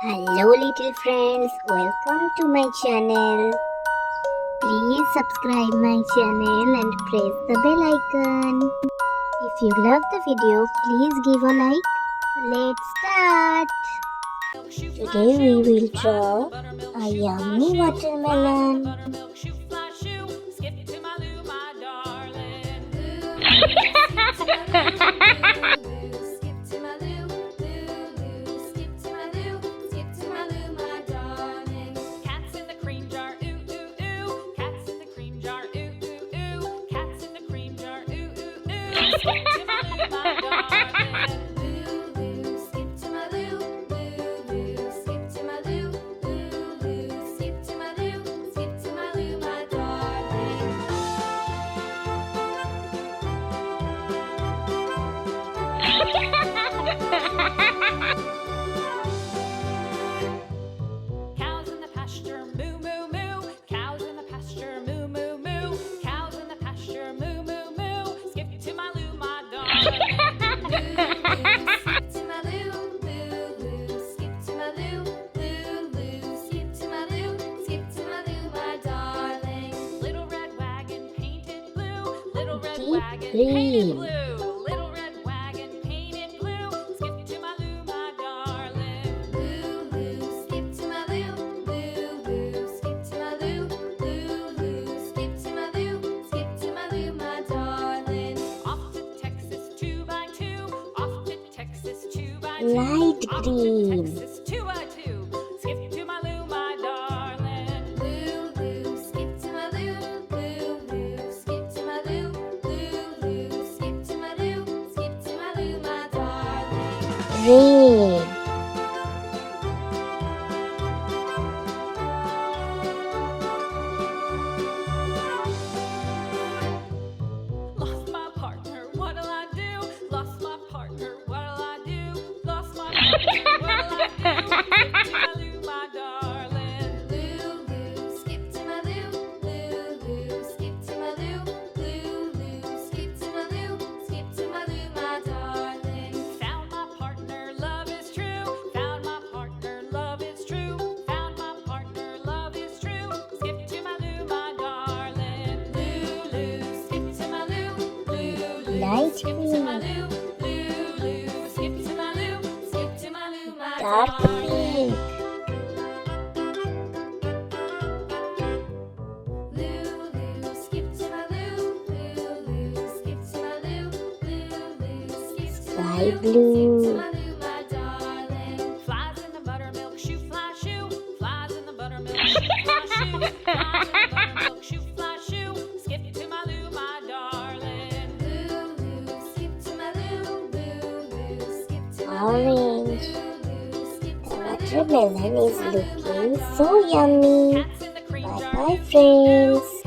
Hello little friends, welcome to my channel. Please subscribe my channel and press the bell icon. If you love the video, please give a like. Let's start. Today we will draw a yummy watermelon. Cows in the pasture, moo moo moo. Cows in the pasture, moo moo moo. Cows in the pasture, moo moo moo. Skip to my loo, my darling. Skip to my loo, loo loo. Skip to my loo, loo loo. Skip to my loo, skip to my loo, my darling. Little red wagon painted blue. Little red Deep wagon green. painted blue. Little red wagon painted blue. Skip to my loo, my darling. Loo loo. Skip to my loo, loo loo. Skip to my loo, loo loo. Skip to my loo, skip to my loo, my darling. Off to Texas 2x2. Off to Texas 2x2. Light Off to green. Texas 2x2. Skip to my loo, my darling. Loo loo. Skip to my loo, loo loo. Skip to my loo, loo loo. Skip to my loo, skip to my loo, my darling. Red. Lost my partner, what'll I do? Lost my partner, what'll I do? Lost my partner, what'll I do? Skip to my loo, my darling. Loo loo, skip to my loo, loo loo. Skip to my loo, loo loo. Skip to my loo, skip to my loo, my darling. Found my partner, love is true. Found my partner, love is true. Found my partner, love is true. Skip to my loo, my darling. Loo loo, skip to my loo, loo loo. Light Skip to green. my loo, loo loo. Skip to my loo, skip to my loo, my Dark darling. pink. Loo loo, skip to my loo, loo loo. Skip to my loo, loo loo. Skip to my Sky loo, blue. skip to my loo, my darling. Flies in the buttermilk shoe, fly shoe. Flies in the buttermilk shoe, fly shoe. Flies in the buttermilk shoe, fly shoe. Skip to my loo, my darling. Loo loo, skip to my loo, loo loo. Skip to my loo, Orange. loo loo. Skip The to my loo, watermelon is skip to my loo, my looking darling. so yummy. Cats in the cream Bye jar, bye friends.